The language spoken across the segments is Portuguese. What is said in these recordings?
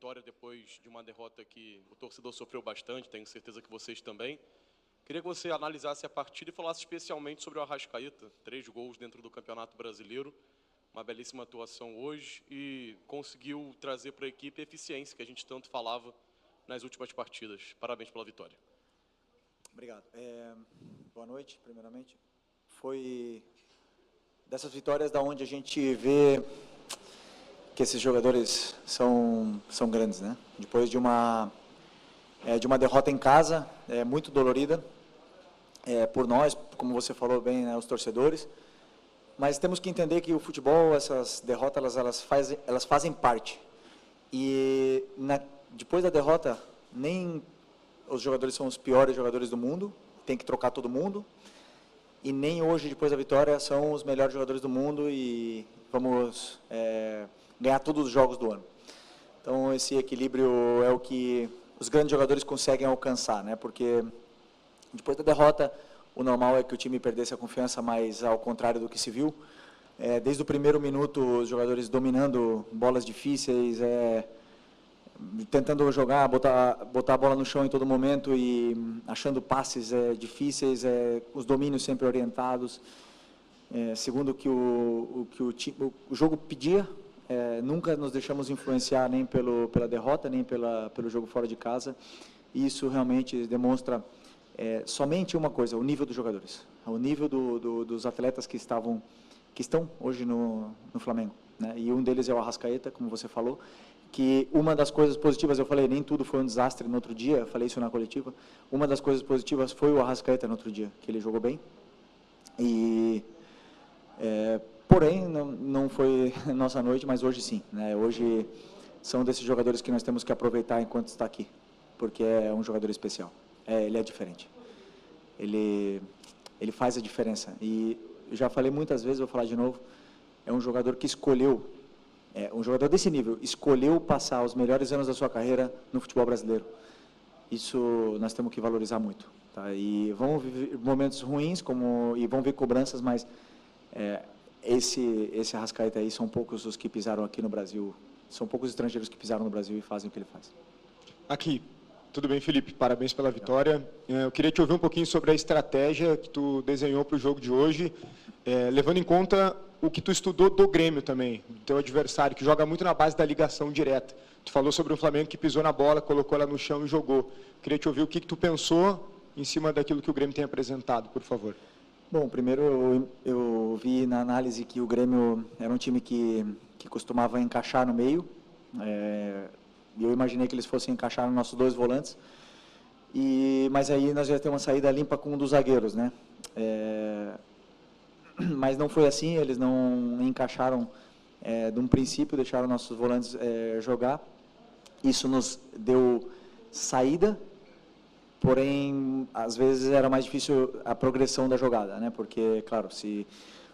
vitória depois de uma derrota que o torcedor sofreu bastante, tenho certeza que vocês também. Queria que você analisasse a partida e falasse especialmente sobre o Arrascaeta, 3 gols dentro do Campeonato Brasileiro, uma belíssima atuação hoje e conseguiu trazer para a equipe a eficiência que a gente tanto falava nas últimas partidas. Parabéns pela vitória. Obrigado. Boa noite, primeiramente. Foi dessas vitórias da onde a gente vê que esses jogadores são grandes, né? Depois de uma derrota em casa, muito dolorida, por nós, como você falou bem, né, os torcedores. Mas temos que entender que o futebol, essas derrotas, elas fazem parte. E depois da derrota, nem os jogadores são os piores jogadores do mundo, tem que trocar todo mundo. E nem hoje, depois da vitória, são os melhores jogadores do mundo e vamos ganhar todos os jogos do ano. Então, esse equilíbrio é o que os grandes jogadores conseguem alcançar, né? Porque depois da derrota, o normal é que o time perdesse a confiança, mas ao contrário do que se viu, desde o primeiro minuto, os jogadores dominando bolas difíceis, tentando jogar, botar a bola no chão em todo momento e achando passes difíceis, os domínios sempre orientados, segundo o que o jogo pedia. Nunca nos deixamos influenciar nem pela derrota, nem pelo jogo fora de casa. E isso realmente demonstra somente uma coisa: o nível dos jogadores, o nível dos atletas que estão hoje no Flamengo, né? E um deles é o Arrascaeta, como você falou, que uma das coisas positivas, eu falei, nem tudo foi um desastre no outro dia, eu falei isso na coletiva, uma das coisas positivas foi o Arrascaeta no outro dia, que ele jogou bem. E porém, não foi nossa noite, mas hoje sim, né? Hoje são desses jogadores que nós temos que aproveitar enquanto está aqui, porque é um jogador especial. Ele é diferente. Ele faz a diferença. E eu já falei muitas vezes, vou falar de novo, é um jogador que escolheu, um jogador desse nível, escolheu passar os melhores anos da sua carreira no futebol brasileiro. Isso nós temos que valorizar muito. Tá? E vão viver momentos ruins, e vão vir cobranças, mas esse Arrascaeta aí são poucos os que pisaram aqui no Brasil, são poucos estrangeiros que pisaram no Brasil e fazem o que ele faz. Aqui, tudo bem, Felipe? Parabéns pela vitória. Eu queria te ouvir um pouquinho sobre a estratégia que tu desenhou para o jogo de hoje, levando em conta o que tu estudou do Grêmio também, do teu adversário, que joga muito na base da ligação direta. Tu falou sobre um Flamengo que pisou na bola, colocou ela no chão e jogou. Queria te ouvir o que tu pensou em cima daquilo que o Grêmio tem apresentado, por favor. Bom, primeiro eu vi na análise que o Grêmio era um time que costumava encaixar no meio, e eu imaginei que eles fossem encaixar nos nossos 2 volantes, mas aí nós já temos uma saída limpa com um dos zagueiros, né? Mas não foi assim, eles não encaixaram de um princípio, deixaram nossos volantes jogar. Isso nos deu saída, porém, às vezes era mais difícil a progressão da jogada, né? Porque, claro, se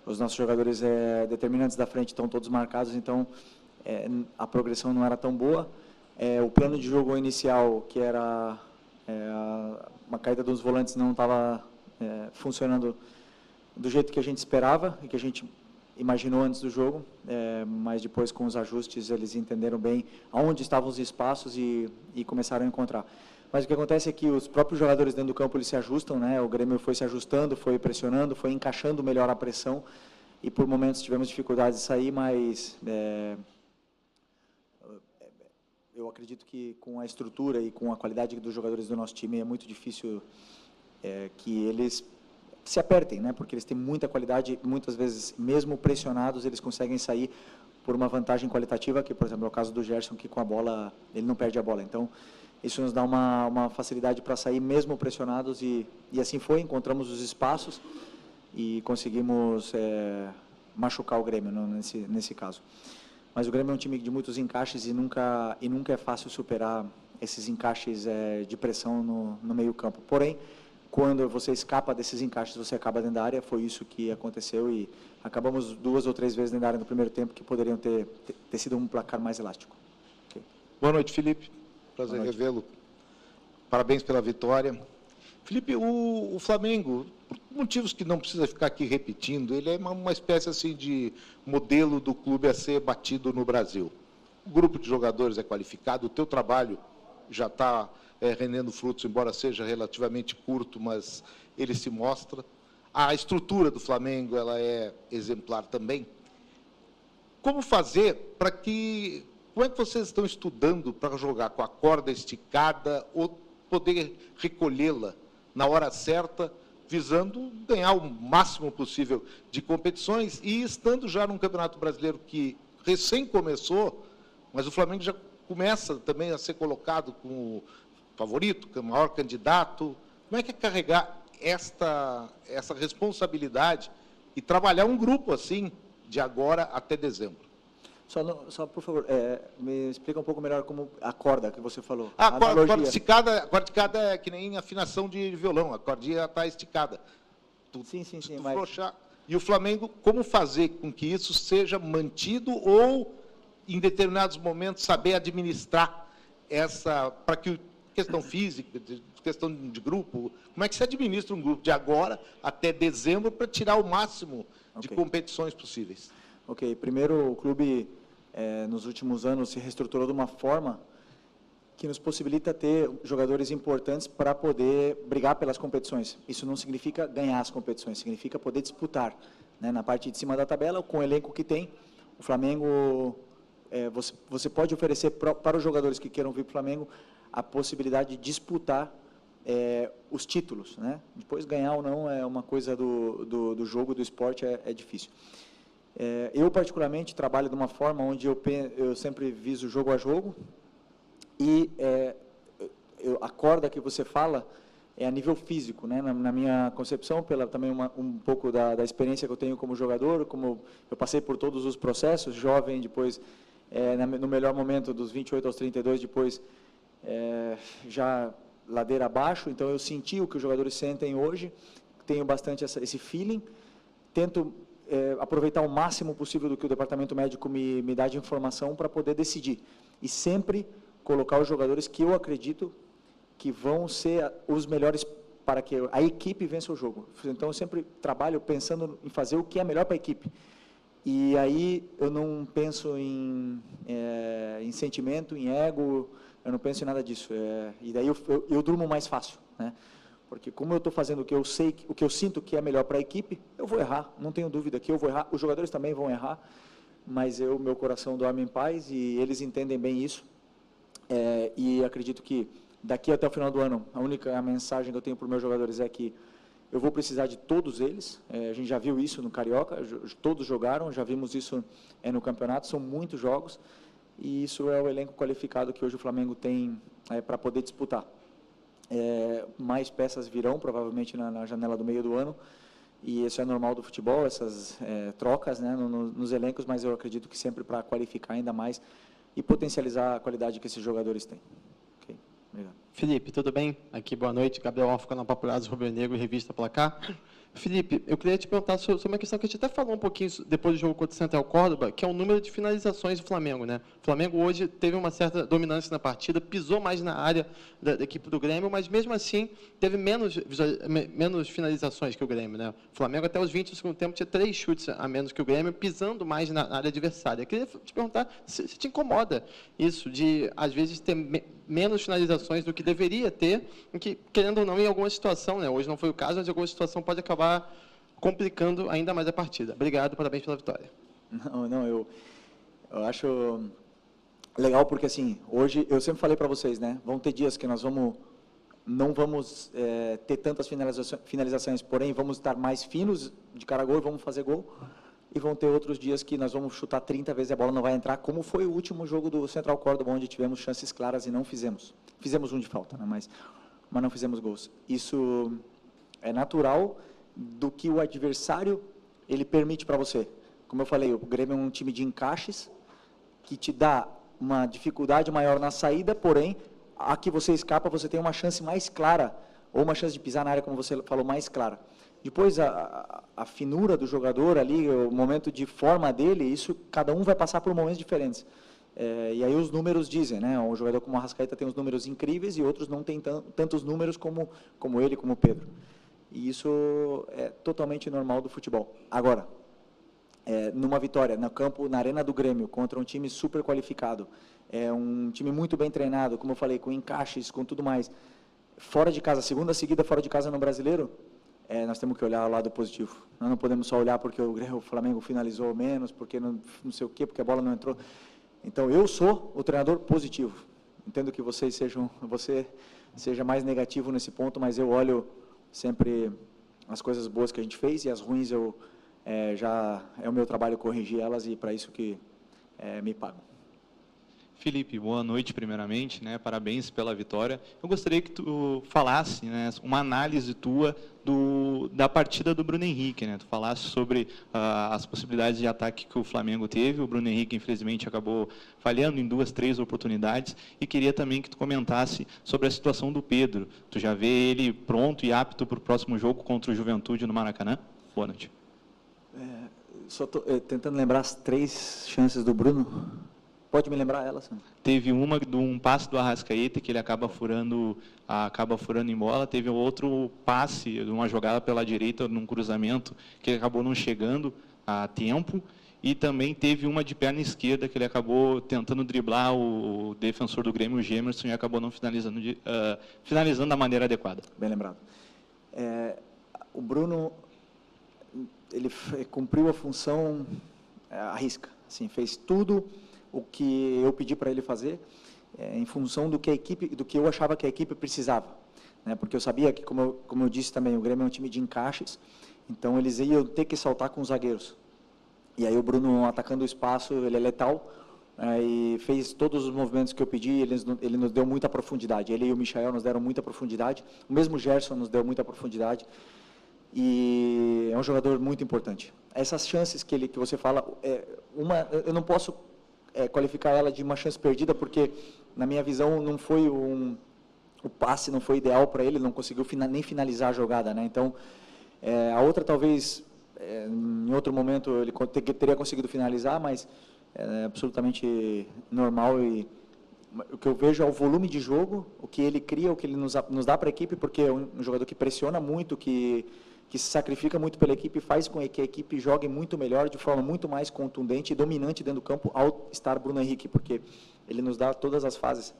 os nossos jogadores determinantes da frente estão todos marcados, então a progressão não era tão boa. O plano de jogo inicial, que era uma caída dos volantes, não estava funcionando do jeito que a gente esperava e que a gente imaginou antes do jogo, mas depois, com os ajustes, eles entenderam bem aonde estavam os espaços e começaram a encontrar. Mas o que acontece é que os próprios jogadores dentro do campo eles se ajustam, né? O Grêmio foi se ajustando, foi pressionando, foi encaixando melhor a pressão e por momentos tivemos dificuldades de sair, mas eu acredito que com a estrutura e com a qualidade dos jogadores do nosso time é muito difícil que eles se apertem, né? Porque eles têm muita qualidade e muitas vezes, mesmo pressionados, eles conseguem sair por uma vantagem qualitativa, que, por exemplo, é o caso do Gerson, que com a bola, ele não perde a bola. Então, isso nos dá uma facilidade para sair mesmo pressionados e assim foi, encontramos os espaços e conseguimos machucar o Grêmio nesse caso. Mas o Grêmio é um time de muitos encaixes e nunca é fácil superar esses encaixes de pressão no meio campo. Porém, quando você escapa desses encaixes, você acaba dentro da área. Foi isso que aconteceu e acabamos 2 ou 3 vezes dentro da área no primeiro tempo, que poderiam ter sido um placar mais elástico. Okay. Boa noite, Felipe. Prazer revê-lo. Parabéns pela vitória. Felipe, o Flamengo, por motivos que não precisa ficar aqui repetindo, ele é uma espécie assim de modelo do clube a ser batido no Brasil. o grupo de jogadores é qualificado, o teu trabalho já está rendendo frutos, embora seja relativamente curto, mas ele se mostra. A estrutura do Flamengo ela é exemplar também. Como fazer para que... Como é que vocês estão estudando para jogar com a corda esticada ou poder recolhê-la na hora certa, visando ganhar o máximo possível de competições e estando já num Campeonato Brasileiro que recém começou, mas o Flamengo já começa também a ser colocado como favorito, como maior candidato. Como é que é carregar essa responsabilidade e trabalhar um grupo assim, de agora até dezembro? Só por favor, me explica um pouco melhor como a corda que você falou. A corda esticada é que nem afinação de violão, a cordinha está esticada. Sim, mas... Flochar. E o Flamengo, como fazer com que isso seja mantido ou, em determinados momentos, saber administrar essa, para que questão física, questão de grupo, como é que se administra um grupo de agora até dezembro para tirar o máximo de competições possíveis? Ok, primeiro o clube, nos últimos anos, se reestruturou de uma forma que nos possibilita ter jogadores importantes para poder brigar pelas competições. Isso não significa ganhar as competições, significa poder disputar, né? Na parte de cima da tabela, com o elenco que tem, o Flamengo, você pode oferecer para os jogadores que queiram vir para o Flamengo a possibilidade de disputar os títulos, né? Depois ganhar ou não é uma coisa do jogo, do esporte, é difícil. Eu, particularmente, trabalho de uma forma onde eu sempre viso jogo a jogo e a corda que você fala é a nível físico, né? Na minha concepção, também um pouco da experiência que eu tenho como jogador, como eu passei por todos os processos, jovem, depois, no melhor momento, dos 28 aos 32, depois, já ladeira abaixo, então eu senti o que os jogadores sentem hoje, tenho bastante esse feeling, tento aproveitar o máximo possível do que o departamento médico me dá de informação para poder decidir. E sempre colocar os jogadores que eu acredito que vão ser os melhores para que a equipe vença o jogo. Então, eu sempre trabalho pensando em fazer o que é melhor para a equipe. E aí eu não penso em sentimento, em ego, eu não penso em nada disso. E daí eu durmo mais fácil, né? Porque como eu estou fazendo o que eu sei, o que eu sinto que é melhor para a equipe, eu vou errar, não tenho dúvida que eu vou errar, os jogadores também vão errar, mas meu coração dorme em paz e eles entendem bem isso. E acredito que daqui até o final do ano, a única mensagem que eu tenho para os meus jogadores é que eu vou precisar de todos eles. A gente já viu isso no Carioca, todos jogaram, já vimos isso no campeonato, são muitos jogos, e isso é o elenco qualificado que hoje o Flamengo tem para poder disputar. Mais peças virão, provavelmente, na janela do meio do ano, e isso é normal do futebol, essas trocas, né, nos elencos, mas eu acredito que sempre para qualificar ainda mais e potencializar a qualidade que esses jogadores têm. Ok, obrigado. Felipe, tudo bem? Aqui, boa noite. Gabriel Alfa, canal Papulados, Rubro Negro, Revista Placar. Felipe, eu queria te perguntar sobre uma questão que a gente até falou um pouquinho depois do jogo contra o Central Córdoba, que é o número de finalizações do Flamengo, né? O Flamengo hoje teve uma certa dominância na partida, pisou mais na área da equipe do Grêmio, mas mesmo assim teve menos finalizações que o Grêmio, né? O Flamengo até os 20 do segundo tempo tinha 3 chutes a menos que o Grêmio, pisando mais na área adversária. Eu queria te perguntar se te incomoda isso de, às vezes, ter menos finalizações do que deveria ter, que, querendo ou não, em alguma situação, né? Hoje não foi o caso, mas em alguma situação pode acabar complicando ainda mais a partida. Obrigado, parabéns pela vitória. Não, eu acho legal porque, assim, hoje, eu sempre falei para vocês, né? Vão ter dias que nós não vamos ter tantas finalizações, porém, vamos estar mais finos de cara a gol, vamos fazer gol. E vão ter outros dias que nós vamos chutar 30 vezes e a bola não vai entrar, como foi o último jogo do Central Córdoba, onde tivemos chances claras e não fizemos. Fizemos um de falta, né? mas não fizemos gols. Isso é natural do que o adversário ele permite para você. Como eu falei, o Grêmio é um time de encaixes que te dá uma dificuldade maior na saída, porém, a que você escapa, você tem uma chance mais clara, ou uma chance de pisar na área, como você falou, mais clara. Depois, a finura do jogador ali, o momento de forma dele, isso, cada um vai passar por momentos diferentes. E aí os números dizem, né? Um jogador como o Arrascaeta tem uns números incríveis e outros não tem tantos números como ele, como o Pedro. E isso é totalmente normal do futebol. Agora, numa vitória no campo, na arena do Grêmio, contra um time super qualificado, um time muito bem treinado, como eu falei, com encaixes, com tudo mais, fora de casa, segunda seguida fora de casa no Brasileiro, nós temos que olhar o lado positivo. Nós não podemos só olhar porque o Flamengo finalizou menos, porque não sei o quê, porque a bola não entrou. Então, eu sou o treinador positivo. Entendo que você seja mais negativo nesse ponto, mas eu olho sempre as coisas boas que a gente fez e as ruins já é o meu trabalho corrigir elas e para isso que me pagam. Felipe, boa noite primeiramente, né? Parabéns pela vitória. Eu gostaria que tu falasse, né, uma análise tua da partida do Bruno Henrique, né? Tu falasse sobre as possibilidades de ataque que o Flamengo teve. O Bruno Henrique, infelizmente, acabou falhando em 2, 3 oportunidades. E queria também que tu comentasse sobre a situação do Pedro. Tu já vê ele pronto e apto para o próximo jogo contra o Juventude no Maracanã? Boa noite. Só estou tentando lembrar as 3 chances do Bruno. Pode me lembrar elas? Teve uma de um passe do Arrascaeta, que ele acaba furando em bola. Teve outro passe, de uma jogada pela direita, num cruzamento, que ele acabou não chegando a tempo. E também teve uma de perna esquerda, que ele acabou tentando driblar o defensor do Grêmio, o Gemerson, e acabou não finalizando da maneira adequada. Bem lembrado. O Bruno, ele cumpriu a função à risca. Assim, fez tudo o que eu pedi para ele fazer, em função do que eu achava que a equipe precisava, né? Porque eu sabia que, como eu disse também, o Grêmio é um time de encaixes, então eles iam ter que saltar com os zagueiros. E aí o Bruno, atacando o espaço, ele é letal, e fez todos os movimentos que eu pedi, ele nos deu muita profundidade. Ele e o Michael nos deram muita profundidade, o mesmo Gerson nos deu muita profundidade, e é um jogador muito importante. Essas chances que você fala, eu não posso qualificar ela de uma chance perdida, porque, na minha visão, não foi o passe não foi ideal para ele, não conseguiu nem finalizar a jogada, né? Então, a outra, talvez, em outro momento, ele teria conseguido finalizar, mas é absolutamente normal. E o que eu vejo é o volume de jogo, o que ele cria, o que ele nos dá para a equipe, porque é um jogador que pressiona muito, que se sacrifica muito pela equipe, faz com que a equipe jogue muito melhor, de forma muito mais contundente e dominante dentro do campo, ao estar Bruno Henrique, porque ele nos dá todas as fases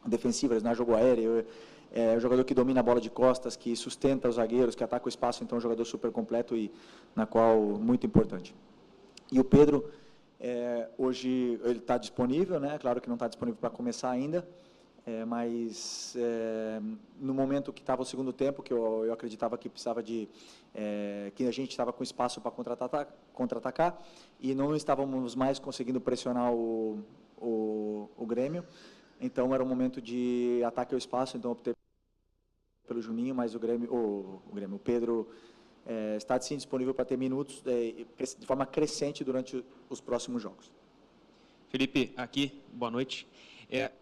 defensivas, né? Jogo aéreo, é um jogador que domina a bola de costas, que sustenta os zagueiros, que ataca o espaço, então é um jogador super completo e na qual muito importante. E o Pedro, hoje ele está disponível, né? Claro que não está disponível para começar ainda, mas no momento que estava o segundo tempo, que eu acreditava que precisava que a gente estava com espaço para contra-atacar e não estávamos mais conseguindo pressionar o Grêmio, então era um momento de ataque ao espaço, então optei pelo Juninho, mas o Pedro está sim disponível para ter minutos de forma crescente durante os próximos jogos. Felipe, aqui, boa noite.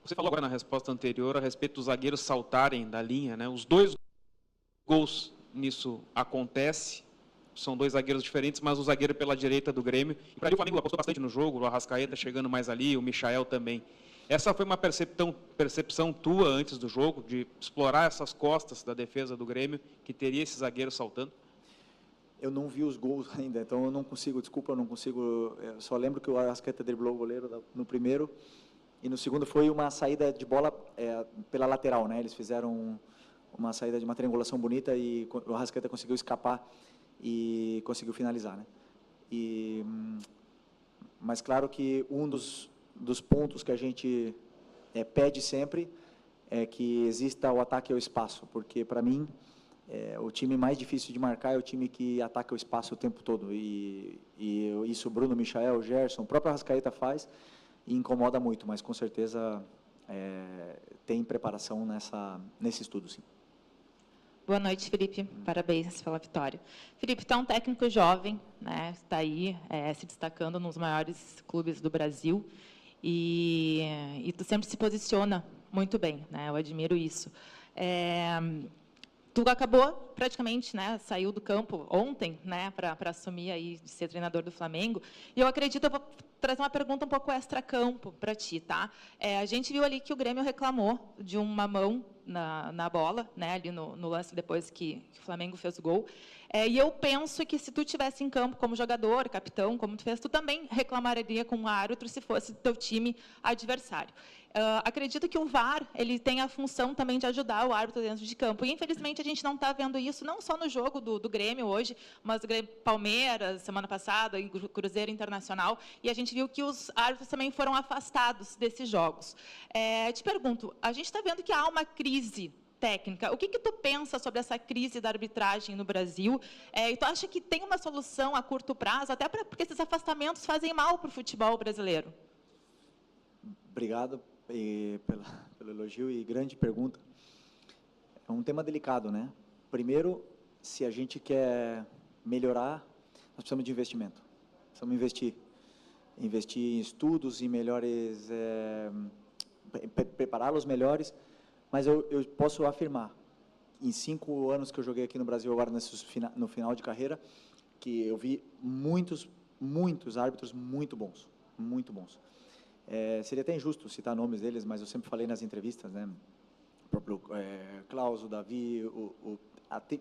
Você falou agora na resposta anterior a respeito dos zagueiros saltarem da linha, né? Os 2 gols nisso acontece, são 2 zagueiros diferentes, mas o zagueiro pela direita do Grêmio. E para mim o Flamengo apostou bastante no jogo, o Arrascaeta chegando mais ali, o Michael também. Essa foi uma percepção tua antes do jogo, de explorar essas costas da defesa do Grêmio, que teria esse zagueiro saltando? Eu não vi os gols ainda, então eu não consigo, eu só lembro que o Arrascaeta driblou o goleiro no primeiro, e no segundo foi uma saída de bola pela lateral, né? Eles fizeram uma saída de uma triangulação bonita e o Arrascaeta conseguiu escapar e conseguiu finalizar, né? Mas claro que um dos pontos que a gente pede sempre é que exista o ataque ao espaço, porque para mim o time mais difícil de marcar é o time que ataca o espaço o tempo todo, e isso o Bruno, Michael, Gerson, o próprio Arrascaeta faz e incomoda muito, mas com certeza tem preparação nesse estudo, sim. Boa noite, Felipe. Parabéns pela vitória. Felipe, tu é um técnico jovem, né? Está aí se destacando nos maiores clubes do Brasil e tu sempre se posiciona muito bem, né? Eu admiro isso. Tu acabou praticamente, né, saiu do campo ontem, né, para assumir aí de ser treinador do Flamengo. E eu acredito, eu vou trazer uma pergunta um pouco extra-campo para ti, tá? A gente viu ali que o Grêmio reclamou de uma mão na bola, né, ali no lance depois que o Flamengo fez o gol. E eu penso que se tu tivesse em campo como jogador, capitão, como tu fez, tu também reclamaria com o árbitro se fosse teu time adversário. Acredito que o VAR ele tem a função também de ajudar o árbitro dentro de campo. E, infelizmente, a gente não está vendo isso, não só no jogo do Grêmio hoje, mas do Grêmio Palmeiras, semana passada, e Cruzeiro Internacional, e a gente viu que os árbitros também foram afastados desses jogos. Te pergunto, a gente está vendo que há uma crise técnica. O que tu pensa sobre essa crise da arbitragem no Brasil? E tu acha que tem uma solução a curto prazo, até porque esses afastamentos fazem mal para o futebol brasileiro? Obrigado pelo elogio e grande pergunta. É um tema delicado, né? Primeiro, se a gente quer melhorar, nós precisamos de investimento. Precisamos investir em estudos e melhores, prepará-los melhores. Mas eu posso afirmar, em 5 anos que eu joguei aqui no Brasil, agora no final de carreira, que eu vi muitos árbitros muito bons, muito bons. Seria até injusto citar nomes deles, mas eu sempre falei nas entrevistas, né? O próprio Klaus, o Davi,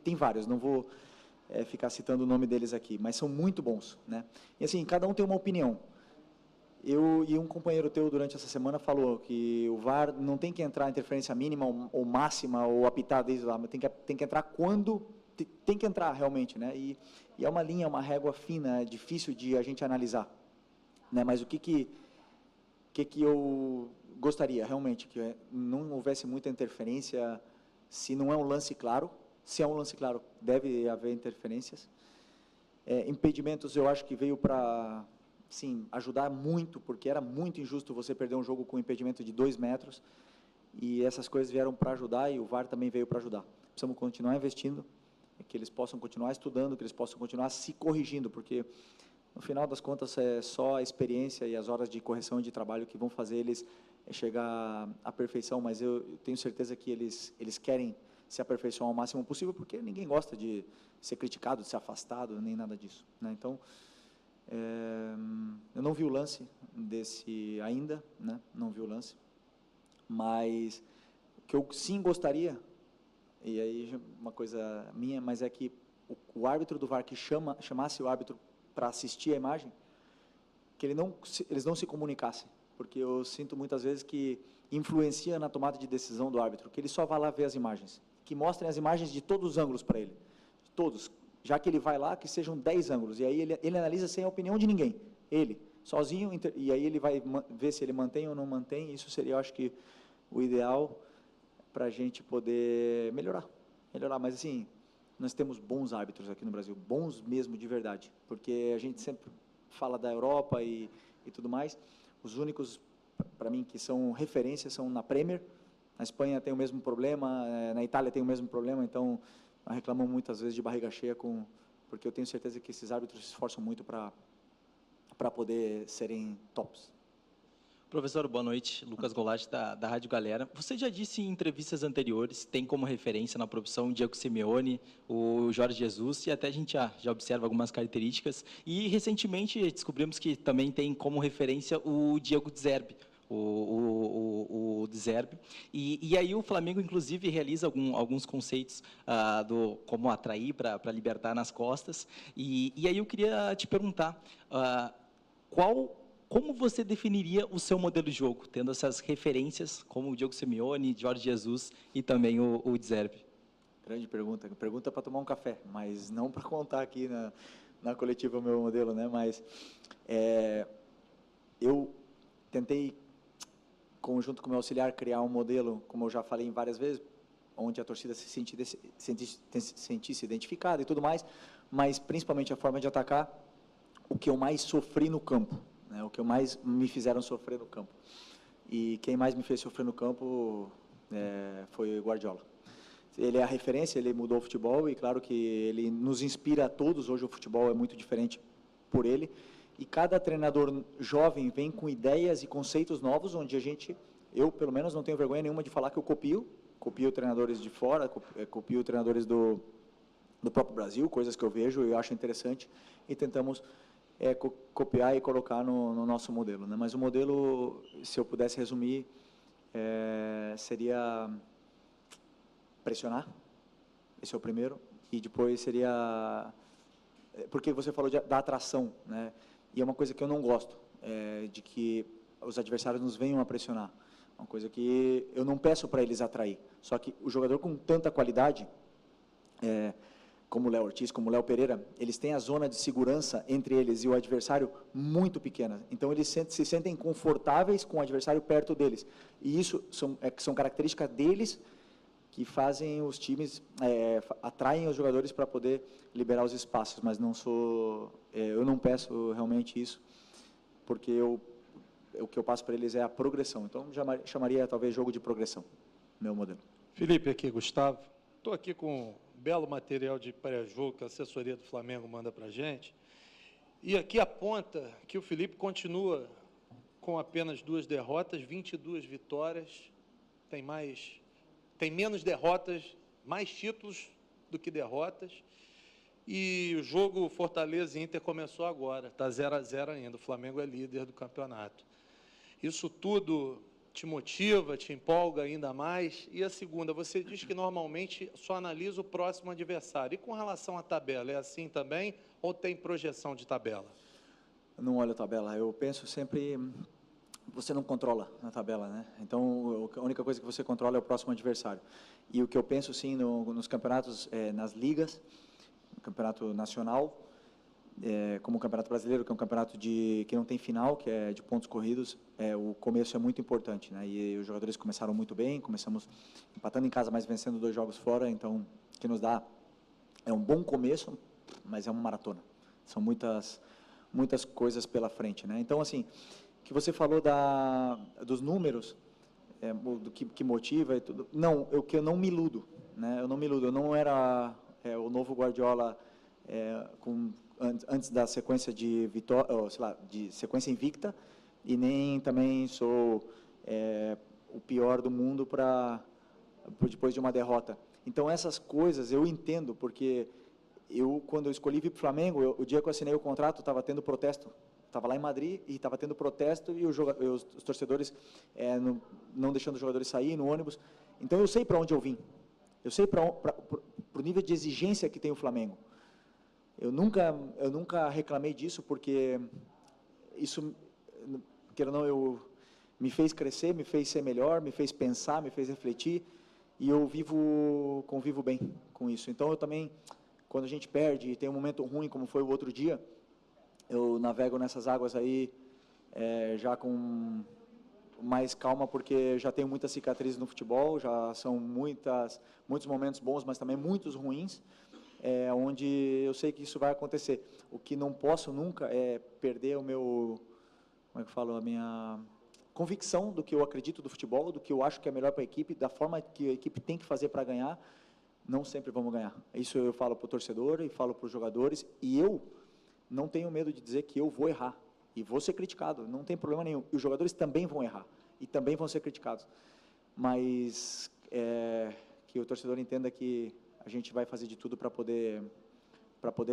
tem vários, não vou ficar citando o nome deles aqui, mas são muito bons, né? E assim, cada um tem uma opinião. Eu e um companheiro teu durante essa semana falou que o VAR não tem que entrar interferência mínima ou máxima ou apitar desde lá, mas tem que entrar quando tem que entrar realmente, né? E é uma linha, uma régua fina, é difícil de a gente analisar, né? Mas o que eu gostaria realmente que não houvesse muita interferência, se não é um lance claro. Se é um lance claro, deve haver interferências. Impedimentos, eu acho que veio para, sim, ajudar muito, porque era muito injusto você perder um jogo com impedimento de 2 metros, e essas coisas vieram para ajudar, e o VAR também veio para ajudar. Precisamos continuar investindo, que eles possam continuar estudando, que eles possam continuar se corrigindo, porque, no final das contas, é só a experiência e as horas de correção e de trabalho que vão fazer eles chegar à perfeição, mas eu tenho certeza que eles querem se aperfeiçoar ao máximo possível, porque ninguém gosta de ser criticado, de ser afastado, nem nada disso, né? Então, eu não vi o lance desse ainda, né? Não vi o lance, mas o que eu sim gostaria, e aí uma coisa minha, mas é que o árbitro do VAR que chamasse o árbitro para assistir a imagem, que eles não se comunicassem, porque eu sinto muitas vezes que influencia na tomada de decisão do árbitro, que ele só vai lá ver as imagens, que mostrem as imagens de todos os ângulos para ele, de todos, já que ele vai lá, que sejam 10 ângulos, e aí ele analisa sem a opinião de ninguém, ele, sozinho, e aí ele vai ver se ele mantém ou não mantém. Isso seria, eu acho que, o ideal para a gente poder melhorar, mas assim, nós temos bons árbitros aqui no Brasil, bons mesmo, de verdade, porque a gente sempre fala da Europa e tudo mais. Os únicos, para mim, que são referências são na Premier. Na Espanha tem o mesmo problema, na Itália tem o mesmo problema, então nós reclamamos muitas vezes de barriga cheia, porque eu tenho certeza que esses árbitros se esforçam muito para poder serem tops. Professor, boa noite. Lucas Golatti, da Rádio Galera. Você já disse em entrevistas anteriores, tem como referência na profissão o Diego Simeone, o Jorge Jesus, e até a gente já observa algumas características. E, recentemente, descobrimos que também tem como referência o Diego De Zerbi, o De Zerbi. E aí o Flamengo, inclusive, realiza alguns conceitos como atrair para libertar nas costas. E aí eu queria te perguntar, como você definiria o seu modelo de jogo, tendo essas referências como o Diego Simeone, Jorge Jesus e também o De Zerbi? Grande pergunta. Pergunta para tomar um café, mas não para contar aqui na coletiva o meu modelo, né? Mas eu tentei, junto com o meu auxiliar, criar um modelo, como eu já falei várias vezes, onde a torcida se sentisse identificada e tudo mais, mas principalmente a forma de atacar o que eu mais sofri no campo, né? O que mais me fizeram sofrer no campo. E quem mais me fez sofrer no campo foi o Guardiola. Ele é a referência, ele mudou o futebol, e claro que ele nos inspira a todos. Hoje o futebol é muito diferente por ele, e cada treinador jovem vem com ideias e conceitos novos, onde eu pelo menos não tenho vergonha nenhuma de falar que eu copio treinadores de fora, copio treinadores do próprio Brasil, coisas que eu vejo e eu acho interessante, e tentamos copiar e colocar no nosso modelo, né? Mas o modelo, se eu pudesse resumir, seria pressionar, esse é o primeiro. e depois seria... Porque você falou da atração, né? E é uma coisa que eu não gosto, de que os adversários nos venham a pressionar. Uma coisa que eu não peço para eles atrair. Só que o jogador com tanta qualidade, como o Léo Ortiz, como o Léo Pereira, eles têm a zona de segurança entre eles e o adversário muito pequena. Então, eles se sentem confortáveis com o adversário perto deles. E isso são características deles que fazem os times, atraem os jogadores para poder liberar os espaços. Mas eu não peço realmente isso, porque o que eu passo para eles é a progressão. Então, chamaria talvez jogo de progressão, meu modelo. Felipe, aqui, Gustavo. Estou aqui com um belo material de pré-jogo que a assessoria do Flamengo manda para a gente. E aqui aponta que o Felipe continua com apenas 2 derrotas, 22 vitórias, tem menos derrotas, mais títulos do que derrotas. E o jogo Fortaleza e Inter começou agora, está 0-0 ainda, o Flamengo é líder do campeonato. Isso tudo te motiva, te empolga ainda mais? E a segunda, você diz que normalmente só analisa o próximo adversário. E com relação à tabela, é assim também ou tem projeção de tabela? Eu não olho a tabela, eu penso sempre... Você não controla na tabela, né? Então, a única coisa que você controla é o próximo adversário. E o que eu penso, sim, nos campeonatos, nas ligas, no campeonato nacional, como o Campeonato Brasileiro, que é um campeonato que não tem final, que é de pontos corridos, o começo é muito importante, né? E os jogadores começaram muito bem, começamos empatando em casa, mas vencendo 2 jogos fora, então, o que nos dá é um bom começo, mas é uma maratona. São muitas coisas pela frente, né? Então, assim, que você falou dos números, do que motiva e tudo. Não, eu não me iludo, né? Eu não me iludo. Eu não era o novo Guardiola antes da sequência de vitória, de sequência invicta, e nem também sou o pior do mundo depois de uma derrota. Então essas coisas eu entendo, porque quando eu escolhi vir para o Flamengo, o dia que eu assinei o contrato estava tendo protesto. Estava lá em Madrid e estava tendo protesto e os torcedores não deixando os jogadores sair no ônibus. Então, eu sei para onde eu vim. Eu sei para o nível de exigência que tem o Flamengo. Eu nunca reclamei disso, porque isso, querendo ou não, me fez crescer, me fez ser melhor, me fez pensar, me fez refletir, e eu convivo bem com isso. Então, eu também, quando a gente perde e tem um momento ruim, como foi o outro dia, eu navego nessas águas aí já com mais calma, porque já tenho muitas cicatrizes no futebol, já são muitos momentos bons, mas também muitos ruins, onde eu sei que isso vai acontecer. O que não posso nunca é perder a minha convicção do que eu acredito do futebol, do que eu acho que é melhor para a equipe, da forma que a equipe tem que fazer para ganhar. Não sempre vamos ganhar. Isso eu falo para o torcedor e falo para os jogadores, e eu não tenho medo de dizer que eu vou errar e vou ser criticado, não tem problema nenhum. E os jogadores também vão errar e também vão ser criticados. Mas que o torcedor entenda que a gente vai fazer de tudo para poder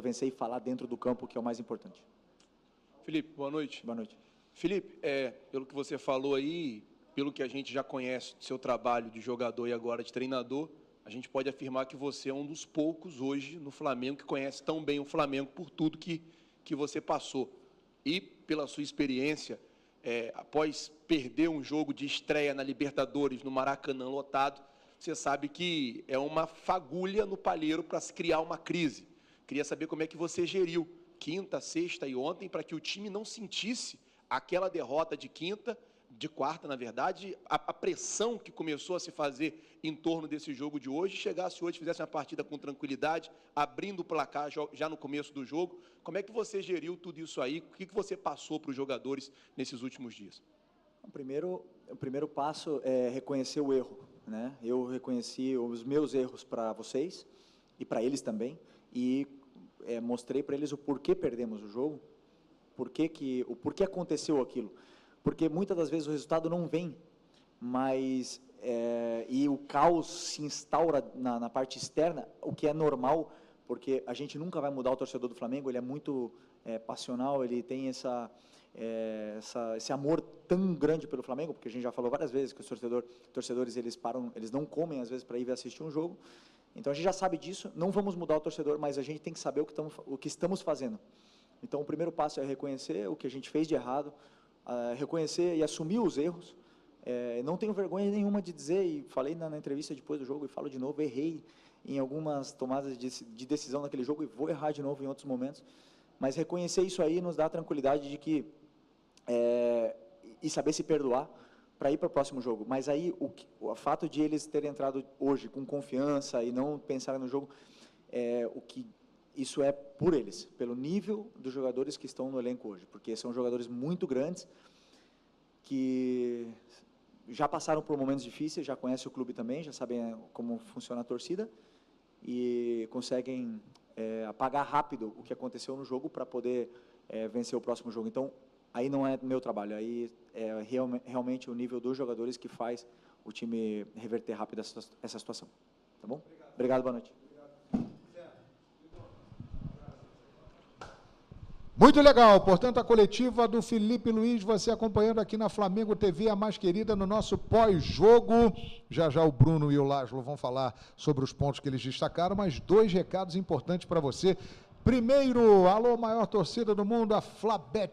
vencer e falar dentro do campo, que é o mais importante. Felipe, boa noite. Boa noite. Felipe, pelo que você falou aí, pelo que a gente já conhece do seu trabalho de jogador e agora de treinador, a gente pode afirmar que você é um dos poucos hoje no Flamengo que conhece tão bem o Flamengo por tudo que você passou. E pela sua experiência, após perder um jogo de estreia na Libertadores, no Maracanã lotado, você sabe que é uma fagulha no palheiro para se criar uma crise. Queria saber como é que você geriu quinta, sexta e ontem para que o time não sentisse aquela derrota de quarta, na verdade, a pressão que começou a se fazer em torno desse jogo de hoje, chegasse hoje, fizesse uma partida com tranquilidade, abrindo o placar já no começo do jogo. Como é que você geriu tudo isso aí? O que você passou para os jogadores nesses últimos dias? O primeiro passo é reconhecer o erro, né? Eu reconheci os meus erros para vocês e para eles também, e mostrei para eles o porquê perdemos o jogo, o porquê aconteceu aquilo. Porque muitas das vezes o resultado não vem, mas e o caos se instaura na parte externa, o que é normal, porque a gente nunca vai mudar o torcedor do Flamengo. Ele é muito passional, ele tem esse amor tão grande pelo Flamengo, porque a gente já falou várias vezes que os torcedores eles não comem às vezes para ir assistir um jogo, Então, a gente já sabe disso, não vamos mudar o torcedor, mas a gente tem que saber o que estamos fazendo. Então, o primeiro passo é reconhecer o que a gente fez de errado, reconhecer e assumir os erros. Não tenho vergonha nenhuma de dizer, e falei na entrevista depois do jogo, e falo de novo, errei em algumas tomadas de decisão naquele jogo, e vou errar de novo em outros momentos, mas reconhecer isso aí nos dá a tranquilidade de que, e saber se perdoar, para ir para o próximo jogo. Mas aí, o fato de eles terem entrado hoje com confiança e não pensarem no jogo, isso é por eles, pelo nível dos jogadores que estão no elenco hoje, porque são jogadores muito grandes, que já passaram por momentos difíceis, já conhecem o clube também, já sabem como funciona a torcida, e conseguem apagar rápido o que aconteceu no jogo para poder vencer o próximo jogo. Então, aí não é meu trabalho, aí é realmente o nível dos jogadores que faz o time reverter rápido essa situação. Tá bom? Obrigado, boa noite. Muito legal, portanto, a coletiva do Felipe Luiz, você acompanhando aqui na Flamengo TV, a mais querida, no nosso pós-jogo. Já já o Bruno e o Lázaro vão falar sobre os pontos que eles destacaram, mas 2 recados importantes para você. Primeiro, alô, maior torcida do mundo, a Flabet.